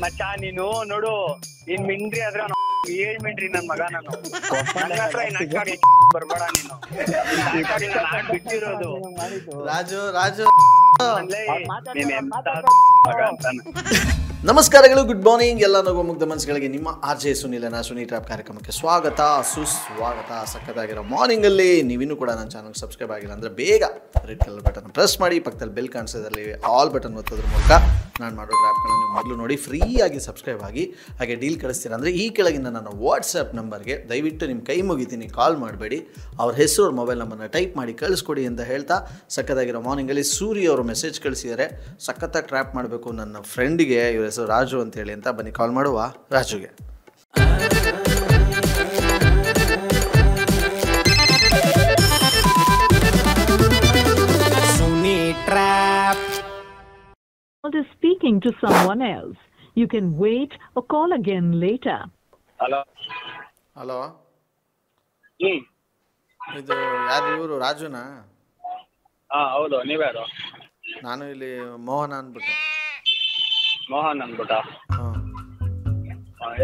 ಮಚ್ಚ ನೀನು ನೋಡು ನೀನ್ ಮಿಂಡ್ರಿ ಆದ್ರೆ ಏಳ್ ಮಿಂಡ್ರಿ ನನ್ ಮಗ ನಾನು ಬರ್ಬೇಡ ನೀನು ಬಿಟ್ಟಿರೋದು ರಾಜು ರಾಜು ನೀನ್ ಎಂತ ಮಗ ಅಂತಾನೆ. ನಮಸ್ಕಾರಗಳು, ಗುಡ್ ಮಾರ್ನಿಂಗ್ ಎಲ್ಲ ನಗು ಮುಗ್ಧ ಮನಸ್ಸುಗಳಿಗೆ ನಿಮ್ಮ RJ ಸುನಿಲನ ಸುನಿ ಟ್ರಾಪ್ ಕಾರ್ಯಕ್ರಮಕ್ಕೆ ಸ್ವಾಗತ ಸುಸ್ವಾಗತ. ಸಕ್ಕತ್ತಾಗಿರೋ ಮಾರ್ನಿಂಗಲ್ಲಿ ನೀವಿನ್ನೂ ಕೂಡ ನನ್ನ ಚಾನಲ್ಗೆ ಸಬ್ಸ್ಕ್ರೈಬ್ ಆಗಿಲ್ಲ ಅಂದರೆ ಬೇಗ ರೆಡ್ ಕಲರ್ ಬಟನ್ ಪ್ರೆಸ್ ಮಾಡಿ, ಪಕ್ಕದಲ್ಲಿ ಬೆಲ್ ಕಾಣಿಸೋದ್ರಲ್ಲಿ ಆಲ್ ಬಟನ್ ಒತ್ತೋದ್ರ ಮೂಲಕ ನಾನು ಮಾಡೋ ಟ್ರಾಪ್ಗಳನ್ನ ನೀವು ಮೊದಲು ನೋಡಿ ಫ್ರೀಯಾಗಿ ಸಬ್ಸ್ಕ್ರೈಬ್ ಆಗಿ. ಹಾಗೆ ಡೀಲ್ ಕಳಿಸ್ತೀರ ಅಂದರೆ ಈ ಕೆಳಗಿನ ನನ್ನ ವಾಟ್ಸಪ್ ನಂಬರ್ಗೆ ದಯವಿಟ್ಟು ನಿಮ್ಮ ಕೈ ಮುಗಿತೀನಿ, ಕಾಲ್ ಮಾಡಬೇಡಿ, ಅವ್ರ ಹೆಸರು ಅವ್ರ ಮೊಬೈಲ್ ನಂಬರ್ನ ಟೈಪ್ ಮಾಡಿ ಕಳಿಸ್ಕೊಡಿ ಅಂತ ಹೇಳ್ತಾ, ಸಕ್ಕತ್ತಾಗಿರೋ ಮಾರ್ನಿಂಗಲ್ಲಿ ಸೂರ್ಯ ಅವರು ಮೆಸೇಜ್ ಕಳಿಸಿದ್ದಾರೆ, ಸಖತ್ತಾಗಿ ಟ್ರ್ಯಾಪ್ ಮಾಡಬೇಕು ನನ್ನ ಫ್ರೆಂಡಿಗೆ, ಇವ್ರ ಹೆಸರು ರಾಜು ಅಂತೇಳಿ ಅಂತ. ಬನ್ನಿ ಕಾಲ್ ಮಾಡುವ ರಾಜುಗೆ. Is speaking to someone else. You can wait or call again later. Hello hello, ಇದು ಯಾರು? ಇವರು ರಾಜುನಾ? ಹಾ ಹೌದು, ನೀವ್ಯಾರು? ನಾನು ಇಲ್ಲಿ ಮೋಹನ್ ಅಂದ್ಬಿಟ್ಟು. ಮೋಹನ್ ಅಂದ್ಬಿಟ್ಟ? ಹಾಂ,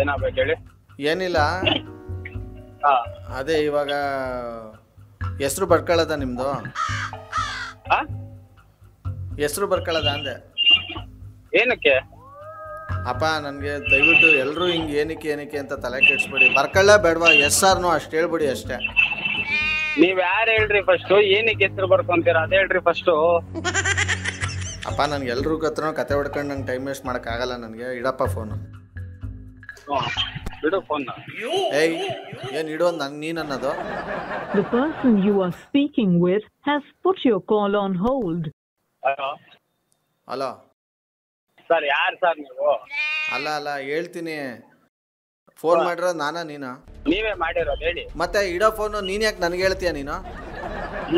ಏನಾಗ್ಬೇಕು ಹೇಳಿ. ಏನಿಲ್ಲ, ಹಾ ಅದೇ ಇವಾಗ ಹೆಸರು ಬರ್ಕೊಳ್ಳೋದ ನಿಮ್ಮದು? ಹೆಸರು ಬರ್ಕೊಳ್ಳೋದ ಅಂದೆ. ಏನಕ್ಕೆ ಅಪ್ಪ, ನನಗೆ ದಯವಿಟ್ಟು ಎಲ್ಲರೂ ಹಿಂಗೆ ಏನಕ್ಕೆ ಅಂತ ತಲೆ ಕೆಡಿಸ್ಬೇಡಿ, ಬರ್ಕೊಳ್ಳ ಬೇಡವಾ, ಎಸ್ ಆರ್ನೋ ಅಷ್ಟು ಹೇಳ್ಬಿಡಿ ಅಷ್ಟೇ. ನೀವ್ ಯಾರು ಹೇಳ್ರಿ ಫಸ್ಟ್, ಏನಕ್ಕೆ ಹೆಸರು ಬರ್ಕೊಂತೀರ ಅದೇ ಹೇಳ್ರಿ ಫಸ್ಟ್. ಅಪ್ಪ, ನನಗೆ ಎಲ್ರೂ ಹತ್ರನೂ ಕತೆ ಹೊಡ್ಕೊಂಡು ನಂಗೆ ಟೈಮ್ ವೇಸ್ಟ್ ಮಾಡೋಕ್ಕಾಗಲ್ಲ, ನನಗೆ ಇಡಪ್ಪ ಫೋನು. ಬಿಡು ಫೋನ್. ಏಯ್, ಏನು ಇಡು ನಂಗೆ ನೀನು ಅನ್ನೋದು? The person you are speaking with has put your call on hold. Hello hello sir, ಯಾರು ಸರ್ ನೀವು? ಅಲ್ಲ ಹೇಳ್ತೀನಿ, ಫೋನ್ ಮಾಡಿರೋದು ನಾನಾ ನೀನಾ? ನೀವೇ ಮಾಡಿರೋದು ಹೇಳಿ. ಮತ್ತೆ ಇಡೋ ಫೋನು ನೀನು ಯಾಕೆ ನನಗೆ ಹೇಳ್ತೀಯ ನೀನು?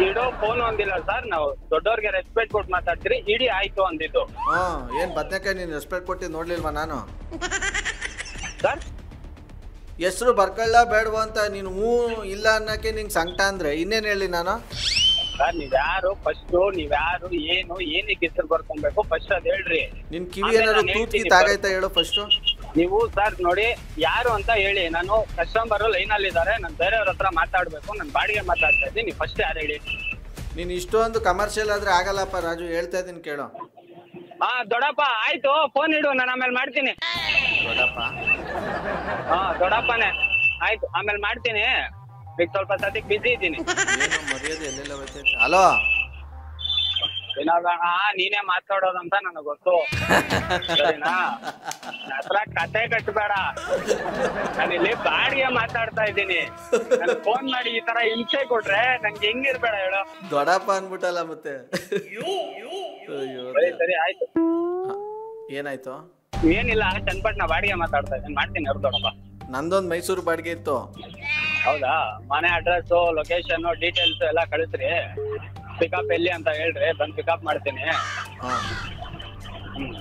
ಇಡೋ ಫೋನ್ ಒಂದಿಲ್ಲ ಸರ್, ನಾವು ದೊಡ್ಡವ್ರಿಗೆ ರೆಸ್ಪೆಕ್ಟ್ ಕೊಟ್ಟು ಮಾತಾಡ್ತೀರಿ, ಇಡಿ ಆಯ್ತು ಅಂದಿದ್ದು. ಹಾಂ, ಏನು ಬದನೆಕಾಯಿ ನೀನು ರೆಸ್ಪೆಕ್ಟ್ ಕೊಟ್ಟಿದ್ದು ನೋಡ್ಲಿಲ್ವಾ ನಾನು? ಸರ್ ಹೆಸರು ಬರ್ಕೊಳ್ಳ ಬೇಡವಾ ಅಂತ ನೀನು ಹ್ಞೂ ಇಲ್ಲ ಅನ್ನೋಕ್ಕೆ ನಿಂಗೆ ಸಂಕಟ ಅಂದರೆ ಇನ್ನೇನು ಹೇಳಿ ನಾನು? ಸರ್ ನೀವ್ಯಾರು ಫಸ್ಟ್, ನೀವ್ಯಾರು, ಏನು, ಏನಕ್ಕೆ ಹೆಸರು ಬರ್ಕೊಬೇಕು ಫಸ್ಟ್ ಅದ್ ಹೇಳ್ರಿ. ನಿನ್ ಕಿವಿ ಏನಾದ್ರು ತೂತಿ ತಾಗೈತಾ ಹೇಳು ಫಸ್ಟ್. ನೀವು ಸರ್ ನೋಡಿ ಯಾರು ಅಂತ ಹೇಳಿ. ನಾನು ಕಸ್ಟಮರ್ ಲೈನ್ ಅಲ್ಲಿ ಇದಾರೆ, ನಾನು ಬೇರೆಯವ್ರ ಹತ್ರ ಮಾತಾಡ್ಬೇಕು, ನಾನು ಬಾಡಿಗೆ ಮಾತಾಡ್ತಾ ಇದ್ದೀನಿ, ನೀವು ಫಸ್ಟ್ ಯಾರು ಹೇಳಿ. ನೀನ್ ಇಷ್ಟೊಂದು ಕಮರ್ಷಿಯಲ್ ಆದ್ರೆ ಆಗಲ್ಲಪ್ಪ ರಾಜು, ಹೇಳ್ತಾ ಇದ್ದೀನಿ ಕೇಳು. ಹಾ ದೊಡ್ಡಪ್ಪ, ಆಯ್ತು ಫೋನ್ ಇಡು, ನಾನು ಆಮೇಲೆ ಮಾಡ್ತೀನಿ. ದೊಡ್ಡಪ್ಪ? ಹಾ ದೊಡ್ಡಪ್ಪನೇ, ಆಯ್ತು ಆಮೇಲೆ ಮಾಡ್ತೀನಿ, ಈಗ ಸ್ವಲ್ಪ ಸದ್ಯಕ್ಕೆ ಬಿಸಿ ಇದ್ದೀನಿ. ಏನು ಮರ್ಯಾದೆ ಎಲ್ಲೆಲ್ಲ ಹೋಯ್ತೈತೆ. ಹಲೋ, ನೀನೇ ಮಾತಾಡೋದಂತ ನನಗೆ ಗೊತ್ತು, ಸರಿನಾ? ಹತ್ರ ಕತೆ ಕಟ್ಟಬೇಡ, ನಾನಿಲ್ಲಿ ಬಾಡಿಗೆ ಮಾತಾಡ್ತಾ ಇದ್ದೀನಿ. ನನ್ ಫೋನ್ ಮಾಡಿ ಈ ತರ ಹಿಂಸೆ ಕೊಟ್ರೆ ನಂಗೆ ಹೆಂಗಿರ್ಬೇಡ ಹೇಳು. ದೊಡ್ಡಪ್ಪ ಅನ್ಬಿಟ್ಟಲ್ಲ ಮತ್ತೆ. ಸರಿ ಆಯ್ತು. ಏನಾಯ್ತು? ಏನಿಲ್ಲ, ಚನ್ನಪಟ್ಟಣ ಬಾಡಿಗೆ ಮಾತಾಡ್ತಾ ಇದ್ದೀನಿ, ಮಾಡ್ತೀನಿ ಅವ್ರು ದೊಡ್ಡಪ್ಪ. ನಂದೊಂದು ಮೈಸೂರು ಬಾಡಿಗೆ ಇತ್ತು. ಹೌದಾ? ಮನೆ ಅಡ್ರೆಸ್, ಲೊಕೇಶನ್, ಡೀಟೇಲ್ಸ್ ಎಲ್ಲ ಕಳಿಸ್ರಿ, ಪಿಕಪ್ ಎಲ್ಲಿ ಅಂತ ಹೇಳ್ರಿ, ಬಂದು ಪಿಕಪ್ ಮಾಡ್ತೀನಿ.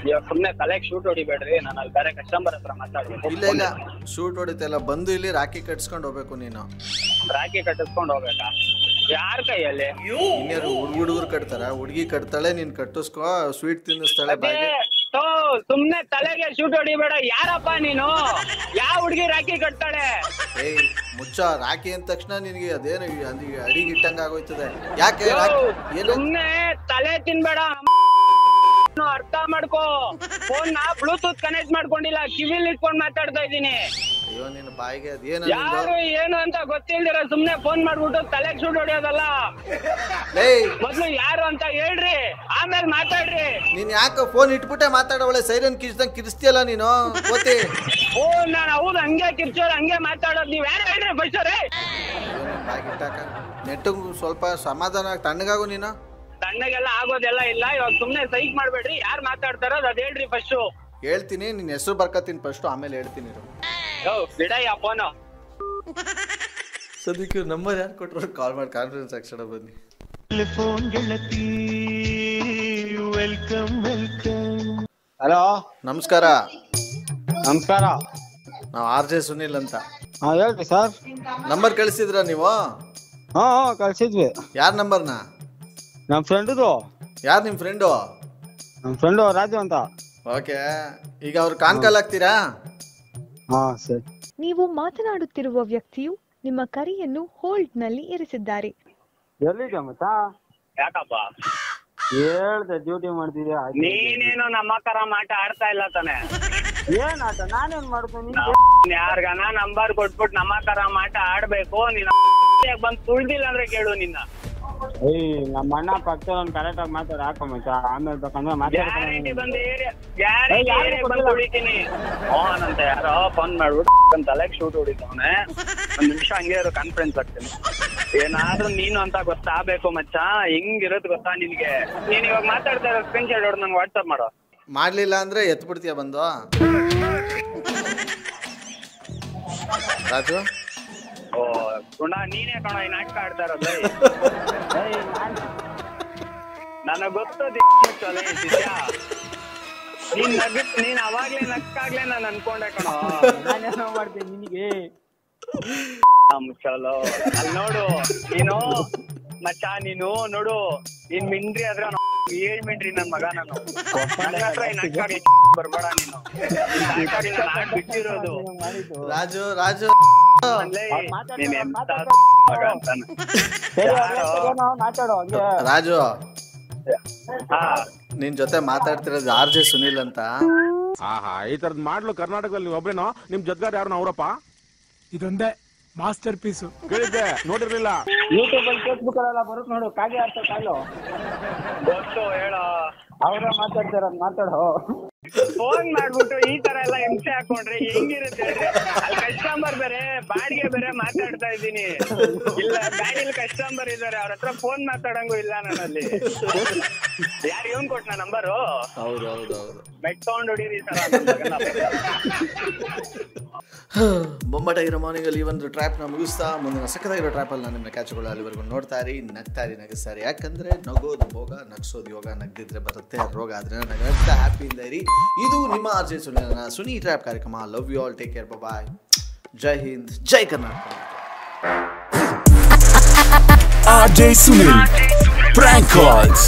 ಇವಾಗ ಸುಮ್ನೆ ತಲೆಗೆ ಶೂಟ್ ಹೊಡಿಬೇಡ್ರಿ, ನಾನು ಅಲ್ಲಿ ಬೇರೆ ಕಸ್ಟಮರ್ ಹತ್ರ ಮಾತಾಡ್ಬೇಕು. ಇಲ್ಲ ಶೂಟ್ ಹೊಡಿತಲ್ಲ, ಬಂದು ಇಲ್ಲಿ ರಾಖಿ ಕಟ್ಸ್ಕೊಂಡು ಹೋಗ್ಬೇಕು ನೀನು. ರಾಖಿ ಕಟ್ಟಿಸ್ಕೊಂಡು ಹೋಗ್ಬೇಕಾ? ಯಾರ ಕೈಯಲ್ಲಿ? ಇನ್ಯಾರು ಹುಡುಗರು ಕಟ್ತಾರ? ಹುಡುಗಿ ಕಟ್ತಾಳೆ, ನೀನ್ ಕಟ್ಟಿಸ್ಕೊ, ಸ್ವೀಟ್ ತಿನ್ನಿಸ್ತಾಳೆ ಬಾಯಿಗೆ. ಸುಮ್ನೆ ತಲೆಗೆ ಶೂಟ್ ಹೊಡಿಬೇಡ. ಯಾರಪ್ಪ ನೀನು? ಯಾವ ಹುಡುಗಿ ರಾಖಿ ಕಟ್ತಾಳೆ? ಏಯ್ ಮುಚ್ಚ, ರಾಖಿ ಅಂದ ತಕ್ಷಣ ನಿನಗೆ ಅದೇನು ಅಡಿಗೆ ಇಟ್ಟಂಗ ಆಗೋಯ್ತದೆ. ಯಾಕೆ ಸುಮ್ನೆ ತಲೆ ತಿನ್ಬೇಡ, ಅರ್ಥ ಮಾಡ್ಕೋ. ಫೋನ್ ನ ಬ್ಲೂಟೂತ್ ಕನೆಕ್ಟ್ ಮಾಡ್ಕೊಂಡಿಲ್ಲ, ಕಿವಿಲ್ ಇಟ್ಕೊಂಡ್ ಮಾತಾಡ್ತಾ ಇದ್ದೀನಿ. ಅಯ್ಯೋ ನಿನ್ನ ಬಾಯಿಗೆ ಅದೇನು ಯಾರು ಏನು ಅಂತ ಗೊತ್ತಿಲ್ದಿರ ಸುಮ್ನೆ ಫೋನ್ ಮಾಡ್ಬಿಟ್ಟು ತಲೆಗೆ ಶೂಟ್ ಹೊಡಿಯೋದಲ್ಲ. ಮೊದ್ಲು ಯಾರು ಅಂತ ಹೇಳ್ರಿ, ಆಮೇಲೆ ಮಾತಾಡ್ರಿ. ನೀನ್ ಯಾಕೆ ಫೋನ್ ಇಟ್ಬಿಟ್ಟೆ ಮಾತಾಡೋಳೆ? ಸೈರನ್ ಕಿರ್ಸ್ದಂಗ್ ಕಿರ್ಸ್ತಿಯಲ್ಲ ನೀನು. ಫೋನ್ ನಾನು ಹೌದು ಹಂಗೆ ಕಿರ್ಚೋರು, ಹಂಗೆ ಮಾತಾಡೋದು. ನೀವ್ ಯಾರು ಹೇಳ್ರಿ ಬೈಸೋರೆ? ಬಾಗಿಟ್ಟಾಕ ನೆಟ್ಟಿಗೂ ಸ್ವಲ್ಪ ಸಮಾಧಾನ ತಣ್ಣಗಾಗು ನೀನು. ತಣ್ಣಗೆಲ್ಲ ಆಗೋದೆಲ್ಲ ಇಲ್ಲ, ಇವಾಗ ಸುಮ್ನೆ ಸೈಕ್ ಮಾಡ್ಬೇಡ್ರಿ. ಯಾರು ಮಾತಾಡ್ತಾರೋದು ಅದ್ ಹೇಳ್ರಿ ಫಸ್ಟ್. ಹೇಳ್ತೀನಿ, ನಿನ್ ಹೆಸರು ಬರ್ಕತ್ತೀನಿ ಫಸ್ಟ್, ಆಮೇಲೆ ಹೇಳ್ತೀನಿ. ಬಿಡಯ್ಯ ಫೋನು. ಸದ್ಯಕ್ಕೆ ನಂಬರ್ ಯಾರು ಕೊಟ್ಟರು? ಕಾಲ್ ಮಾಡಿ ಕಾನ್ಫರೆನ್ಸ್ ಅಕ್ಷರ ಬನ್ನಿ. ಹಲೋ, ನಮಸ್ಕಾರ. ನಮಸ್ಕಾರ. ನಾವು RJ ಸುನಿಲ್ ಅಂತ. ಹೇಳ್ರಿ ಸರ್. ನಂಬರ್ ಕಳಿಸಿದ್ರ ನೀವು? ಹಾ ಕಳ್ಸಿದ್ವಿ. ಯಾರ ನಂಬರ್ನ? ನಮ್ಮ ಫ್ರೆಂಡ್ದು. ಯಾರು ನಿಮ್ಮ ಫ್ರೆಂಡು? ನಮ್ಮ ಫ್ರೆಂಡು ರಾಜು ಅಂತ. ಓಕೆ, ಈಗ ಅವ್ರು ಕಾನ್ಕಾಲ್ ಆಗ್ತೀರಾ? ಹಾ ಸರಿ. ನೀವು ಮಾತನಾಡುತ್ತಿರುವ ವ್ಯಕ್ತಿಯು ನಿಮ್ಮ ಕರೆಯನ್ನು ಹೋಲ್ಡ್ನಲ್ಲಿ ಇರಿಸಿದ್ದಾರೆ. ಎಲ್ಲಿದ್ಯಾ ಮತ್ತ? ಯಾಕಪ್ಪ ಹೇಳ್ದೆ ಡ್ಯೂಟಿ ಮಾಡ್ತಿದ್ಯಾ? ನೀನೇನು ನಮ್ಮ ಕರ ಮಾಟ ಆಡ್ತಾ ಇಲ್ಲ ತಾನೆ? ಏನ್ ಆಟ? ನಾನೇನ್ ಮಾಡ್ತೀನಿ? ಯಾರ್ಗನ ನಂಬರ್ ಕೊಟ್ಬಿಟ್ಟು ನಮ್ಮ ಕರ ಮಾಟ ಆಡ್ಬೇಕು. ನೀನ್ ಬಂದ್ ತುಳ್ದಿಲ್ಲ ಅಂದ್ರೆ ಕೇಳು ನಿನ್ನ. ಏಯ್ ನಮ್ಮ ಅಣ್ಣ ಪಕ್ಕದಲ್ಲಿ ಕರೆಕ್ಟ್ ಆಗಿ ಮಾತಾಡ ಹಾಕೋ ಮಚ್ಚ. ಆಮೇಲೆ ಬೇಕಂದ್ರೆ ಗ್ಯಾರಂಟಿ ಬಂದು ಗ್ಯಾರಂಟಿ ಬಂದು ಹೊಡಿತೀನಿ. ಅವನಂತ ಯಾರೋ ಫೋನ್ ಮಾಡ್ಬಿಟ್ಟು ತಲೆಗೆ ಶೂಟ್ ಹೊಡಿತವನೆ. ಒಂದ್ ನಿಮಿಷ ಹಂಗೆ ಇರೋ ಕಾನ್ಫರೆನ್ಸ್ ಆಗ್ತೀನಿ. ಏನಾದ್ರೂ ನೀನು ಅಂತ ಗೊತ್ತಾಗಬೇಕು ಮಚ್ಚ. ಹೆಂಗಿರೋದು ಗೊತ್ತಾ ನಿನ್ಗೆ? ನೀನ್ ಇವಾಗ ಮಾತಾಡ್ತಾ ಇರೋ ಸ್ಕ್ರೀನ್ ಶಾಟ್ ಹೊಡೆದು ನಂಗೆ ವಾಟ್ಸಪ್ ಮಾಡೋ. ಮಾಡ್ಲಿಲ್ಲ ಅಂದ್ರೆ ಎತ್ಬಿಡ್ತೀಯ ಬಂದು ರಾಜು? ಓ ಗುಣ, ನೀನೇ ಕಣ ಈ ನಾಟಕ ಆಡ್ತಾ ಇರೋದು. ನನಗ್ ಗೊತ್ತು ನೀನ್ ಅವಾಗ್ಲೇ ನಕ್ಕಾಗ್ಲೇ ನಾನು ಅನ್ಕೊಂಡೆ ಕಣೋ. ನಾನೇನೋ ಮಾಡ್ತೀನಿ ನಿನಗೆ. ಮುಚ್ಚಲು ಅಲ್ಲಿ ನೋಡು ನೀನು ಮಚ್ಚ. ನೀನು ನೋಡು, ನೀನ್ ಮಿಂಡ್ರಿ ಆದ್ರೆ ಏಳ್ ಮಿಂಡ್ರಿ ನನ್ ಮಗ. ನಾನು ನನ್ನ ಹತ್ರ ನಕ್ಕಾಗಿ ಬರ್ಬೇಡ ನೀನು. ಬಿಟ್ಟಿರೋದು ರಾಜು ರಾಜು ನೀನ್ ಎಂತ ಮಗ ಅಂತಾನೆ. ಮಾತಾಡೋ ಹಂಗೆ. ರಾಜು, ಹಾ ನಿನ್ ಜೊತೆ ಮಾತಾಡ್ತಿರೋದು RJ ಸುನಿಲ್ ಅಂತ. ಆಹಾ, ಈ ತರದ್ ಮಾಡ್ಲು ಕರ್ನಾಟಕದಲ್ಲಿ ನೀವು ಒಬ್ರೇನೋ? ನಿಮ್ ಜೊತೆಗಾರ ಯಾರು ಅವರಪ್ಪ? ಇದೊಂದೇ ಮಾಸ್ಟರ್ ಪೀಸು. ಕೇಳಿದ್ದೆ, ನೋಡಿರ್ಲಿಲ್ಲ. ಯೂಟ್ಯೂಬ್ ಅಲ್ಲಿ ಫೇಸ್ಬುಕ್ ಅಲ್ಲೆಲ್ಲ ಬರುತ್ತೆ ನೋಡು. ಕಾಗೆ ಆಡ್ತಾ ಕಾಲು ಗೊತ್ತು, ಹೇಳೋ. ಅವ್ರ ಮಾತಾಡ್ತಾರ, ಮಾತಾಡೋ. ಫೋನ್ ಮಾಡ್ಬಿಟ್ಟು ಈ ತರ ಎಲ್ಲ ಹಿಂಸೆ ಹಾಕೊಂಡ್ರೆ ಹೆಂಗಿರುತ್ತೆ ಹೇಳ್ರಿ? ಅಲ್ಲಿ ಕಸ್ಟಮರ್ ಬೇರೆ, ಬಾಡಿಗೆ ಬೇರೆ ಮಾತಾಡ್ತಾ ಇದ್ದೀನಿ. ಇಲ್ಲ ಗಾಡಿಲಿ ಕಸ್ಟಮರ್ ಇದಾರೆ, ಅವ್ರ ಹತ್ರ ಫೋನ್ ಮಾತಾಡಂಗೂ ಇಲ್ಲ ನನ್ನಲ್ಲಿ. ಯಾರು ಇವನ್ ಕೊಟ್ಟ ನಂಬರು? ಹೌದು ಹೌದು ಹೌದು. ಮೆಟ್ಕೊಂಡ್ ಹೊಡೀರಿ ಸರ್. ಬೊಂಬಾಟಾಗಿರೋ ಮಾರ್ನಿಂಗ್ ಅಲ್ಲಿ ಈ ಒಂದು ಟ್ರ್ಯಾಪ್ನ ಮುಗಿಸ್ತಾ ಮುಂದಿನ ಸಕ್ಕತ್ತಾಗಿರೋ ಟ್ರ್ಯಾಪಲ್ಲಿ ನಾನು ನಿಮ್ಮನ್ನ ಕ್ಯಾಚ್ಗಳು ಅಲ್ಲಿವರೆಗೂ ನೋಡ್ತಾ ಇರಿ, ನಗಿಸ್ತಾರೆ. ಯಾಕಂದ್ರೆ ನಗೋದು ಭೋಗ, ನಗ್ಸೋದು ಯೋಗ, ನಗ್ದಿದ್ರೆ ಬರುತ್ತೆ ರೋಗ. ಆದ್ರೆ ನಗ್ತಾ ಹ್ಯಾಪಿಯಿಂದ ಇರಿ. ಇದು ನಿಮ್ಮ RJ ಸುನಿಲ್ ಸುನಿ ಟ್ರ್ಯಾಪ್ ಕಾರ್ಯಕ್ರಮ. Love you all, take care, bye. ಜೈ ಹಿಂದ್, ಜೈ Karnataka. RJ Sunil Prank Calls.